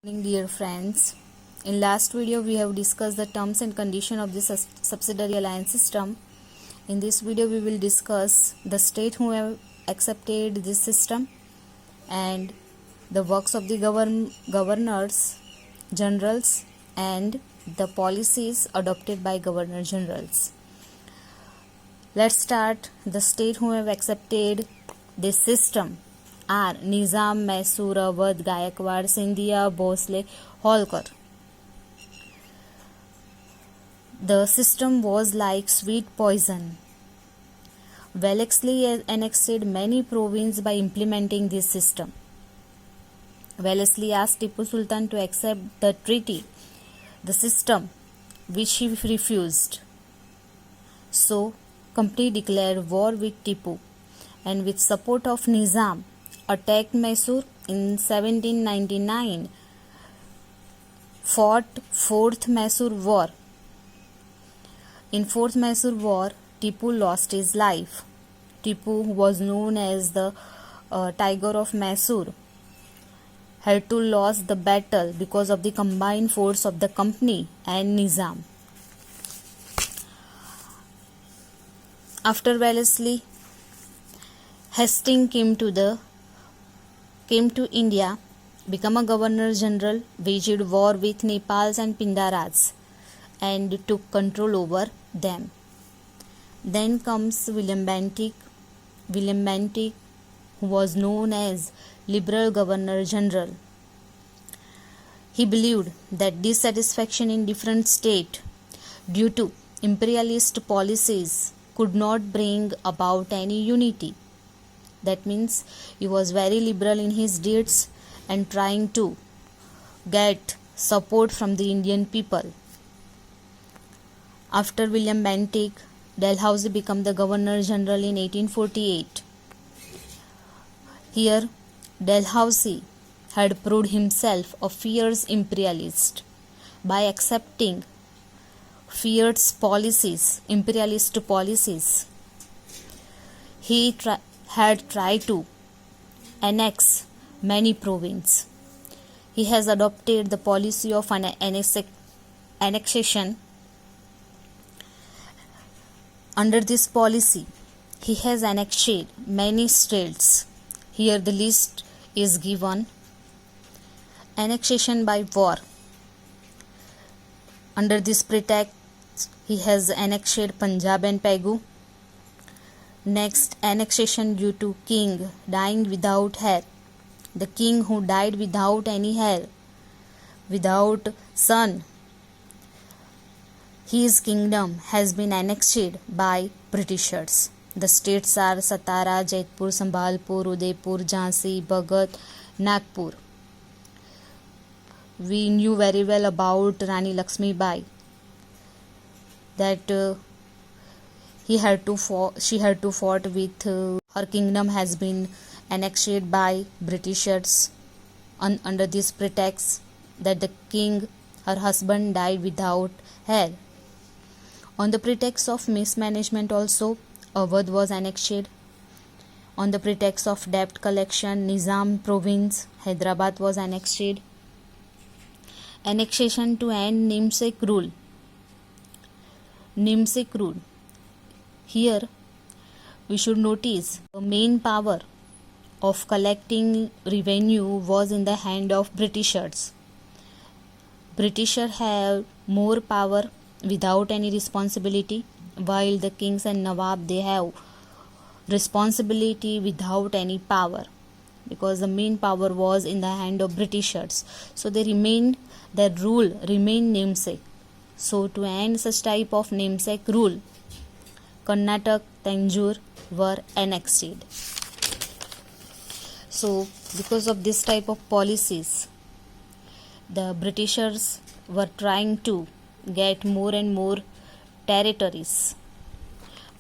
Morning, dear friends. In last video we have discussed the terms and condition of the subsidiary alliance system. In this video we will discuss the state who have accepted this system and the works of the governors generals and the policies adopted by governor generals. Let's start. The state who have accepted this system are Nizam, Mysore, Awadh, Gaikwad, Scindia, Bhosle, Holkar. The system was like sweet poison. Wellesley annexed many provinces by implementing this system. Wellesley asked Tipu Sultan to accept the treaty, the system, which he refused. So, Company declared war with Tipu and with support of Nizam attacked Mysore in 1799, fought Fourth Mysore War. In Fourth Mysore War, Tipu lost his life. Tipu, who was known as the Tiger of Mysore, had to lose the battle because of the combined force of the company and Nizam. After Wellesley, Hastings came to India, became a governor general, waged war with Nepals and Pindaras, and took control over them. Then comes William Bentinck. William Bentinck, who was known as Liberal Governor General. He believed that dissatisfaction in different states due to imperialist policies could not bring about any unity. That means he was very liberal in his deeds and trying to get support from the Indian people. After William Bentinck, Dalhousie became the Governor General in 1848. Here, Dalhousie had proved himself a fierce imperialist by accepting fierce policies, imperialist policies. He had tried to annex many provinces. He has adopted the policy of annexation. Under this policy, he has annexed many states. Here the list is given. Annexation by war. Under this pretext, he has annexed Punjab and Pegu. Next, annexation due to king dying without heir. The king who died without any heir, without son, his kingdom has been annexed by Britishers. The states are Satara, Jaipur, Sambhalpur, Udaipur, Jhansi, Bhagat, Nagpur. We knew very well about Rani Lakshmi Bai, that she had to fought with her kingdom has been annexed by Britishers under this pretext that the king, her husband, died without heir. On the pretext of mismanagement also, Awadh was annexed. On the pretext of debt collection, Nizam province, Hyderabad was annexed. Annexation to end namesake rule. Namesake rule. Here we should notice the main power of collecting revenue was in the hand of Britishers. Britishers have more power without any responsibility, while the kings and Nawab, they have responsibility without any power, because the main power was in the hand of Britishers. So their rule remained namesake. So to end such type of namesake rule, Karnataka, Tanjore were annexed. So because of this type of policies, the Britishers were trying to get more and more territories.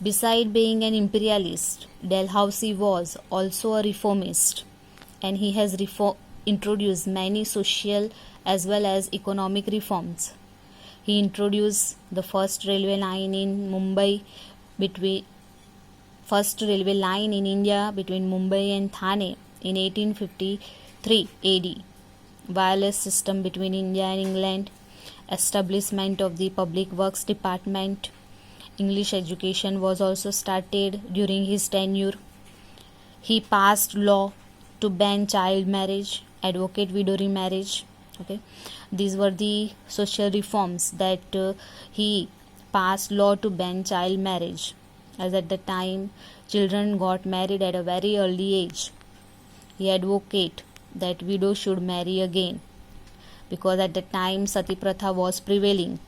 Beside being an imperialist, Dalhousie was also a reformist, and he has introduced many social as well as economic reforms. He introduced the first railway line in India between Mumbai and Thane in 1853 AD. wireless system between India and England, establishment of the Public Works Department. English education was also started during his tenure. He passed law to ban child marriage, advocate widow remarriage. Okay, these were the social reforms that he passed law to ban child marriage, as at the time children got married at a very early age. He advocated that widows should marry again, because at the time sati pratha was prevailing,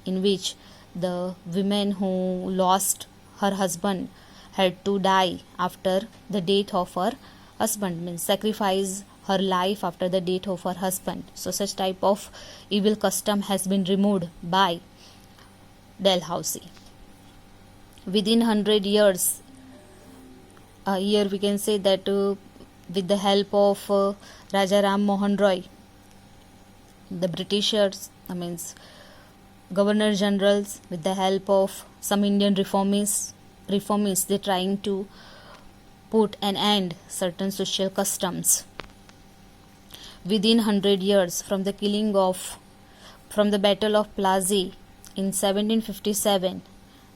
in which the women who lost her husband had to die after the death of her husband, means sacrifice her life after the death of her husband. So such type of evil custom has been removed by Dalhousie. Within 100 years, here we can say that with the help of Raja Ram Mohan Roy, the Britishers, Governor Generals, with the help of some Indian reformists, they trying to put an end certain social customs. Within 100 years from the Battle of Plassey in 1757,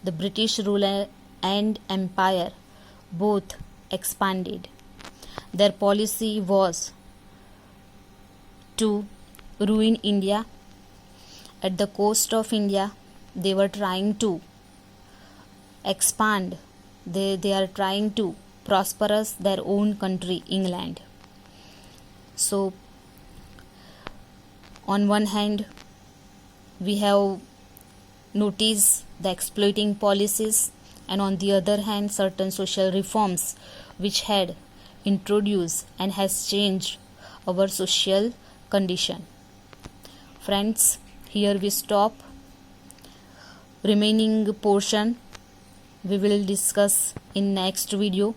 the British rule and empire both expanded. Their policy was to ruin India. At the coast of India, they were trying to expand. They are trying to prosperous their own country, England. So on one hand, we have noticed the exploiting policies, and on the other hand, certain social reforms which had introduced and has changed our social condition. Friends, here we stop. Remaining portion we will discuss in next video.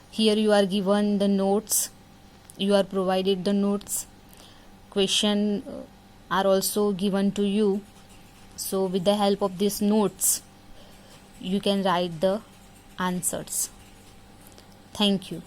Here you are given the notes, you are provided the notes, question are also given to you. So with the help of these notes, you can write the answers. Thank you.